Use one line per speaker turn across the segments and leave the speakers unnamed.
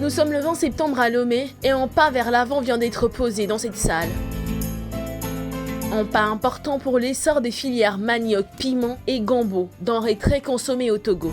Nous sommes le 20 septembre à Lomé et un pas vers l'avant vient d'être posé dans cette salle. Un pas important pour l'essor des filières manioc, piment et gombo, denrées très consommées au Togo.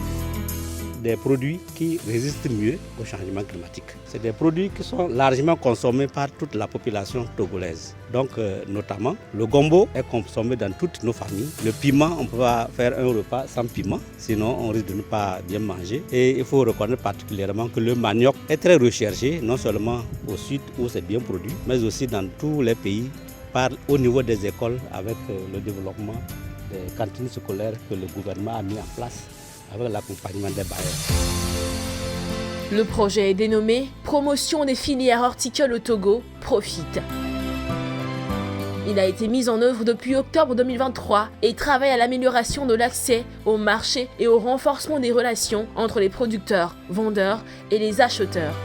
Des produits qui résistent mieux au changement climatique. C'est des produits qui sont largement consommés par toute la population togolaise. Donc notamment, le gombo est consommé dans toutes nos familles. Le piment, on ne peut pas faire un repas sans piment, sinon on risque de ne pas bien manger. Et il faut reconnaître particulièrement que le manioc est très recherché, non seulement au sud où c'est bien produit, mais aussi dans tous les pays, au niveau des écoles avec le développement des cantines scolaires que le gouvernement a mis en place avec l'accompagnement des bailleurs.
Le projet est dénommé « Promotion des filières horticoles au Togo, Profite ». Il a été mis en œuvre depuis octobre 2023 et travaille à l'amélioration de l'accès au marché et au renforcement des relations entre les producteurs, vendeurs et les acheteurs.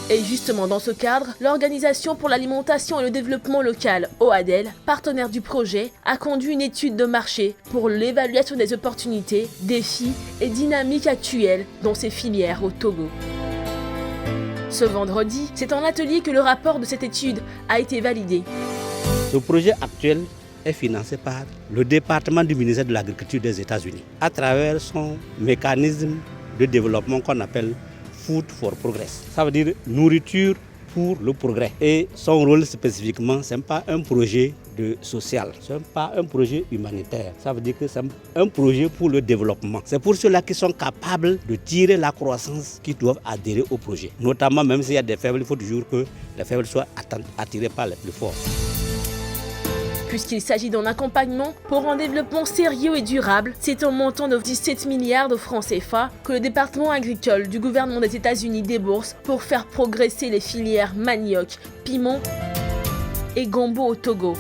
Et justement dans ce cadre, l'Organisation pour l'alimentation et le développement local, OADEL, partenaire du projet, a conduit une étude de marché pour l'évaluation des opportunités, défis et dynamiques actuelles dans ces filières au Togo. Ce vendredi, c'est en atelier que le rapport de cette étude a été validé.
Ce projet actuel est financé par le département du ministère de l'Agriculture des États-Unis à travers son mécanisme de développement qu'on appelle Food for Progress. Ça veut dire nourriture pour le progrès. Et son rôle spécifiquement, ce n'est pas un projet social, ce n'est pas un projet humanitaire. Ça veut dire que c'est un projet pour le développement. C'est pour ceux-là qui sont capables de tirer la croissance qui doivent adhérer au projet. Notamment, même s'il y a des faibles, il faut toujours que les faibles soient attirés par les plus forts.
Puisqu'il s'agit d'un accompagnement pour un développement sérieux et durable, c'est un montant de 17 milliards de francs CFA que le département agricole du gouvernement des États-Unis débourse pour faire progresser les filières manioc, piment et gombo au Togo.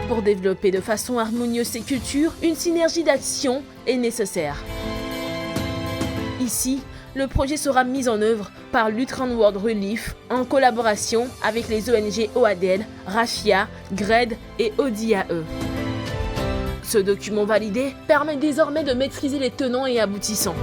Pour développer de façon harmonieuse ces cultures, une synergie d'action est nécessaire. Ici, le projet sera mis en œuvre par Lutheran World Relief en collaboration avec les ONG OADEL, RAFIA, GRED et ODIAE. Ce document validé permet désormais de maîtriser les tenants et aboutissants.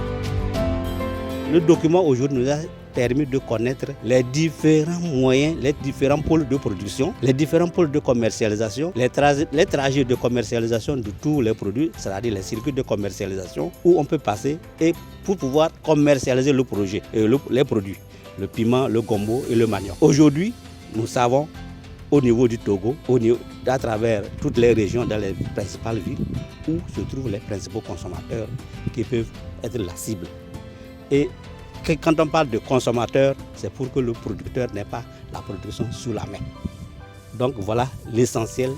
Le document aujourd'hui nous a permis de connaître les différents moyens, les différents pôles de production, les différents pôles de commercialisation, les trajets de commercialisation de tous les produits, c'est-à-dire les circuits de commercialisation où on peut passer et pour pouvoir commercialiser le projet, les produits, le piment, le gombo et le manioc. Aujourd'hui, nous savons au niveau du Togo, à travers toutes les régions, dans les principales villes, où se trouvent les principaux consommateurs qui peuvent être la cible. Et quand on parle de consommateur, c'est pour que le producteur n'ait pas la production sous la main. Donc voilà l'essentiel.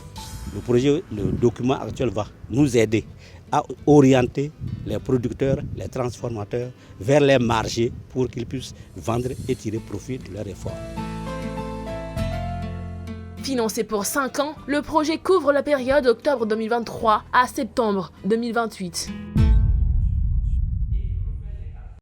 Le document actuel va nous aider à orienter les producteurs, les transformateurs vers les marchés pour qu'ils puissent vendre et tirer profit de leur effort.
Financé pour 5 ans, le projet couvre la période octobre 2023 à septembre 2028.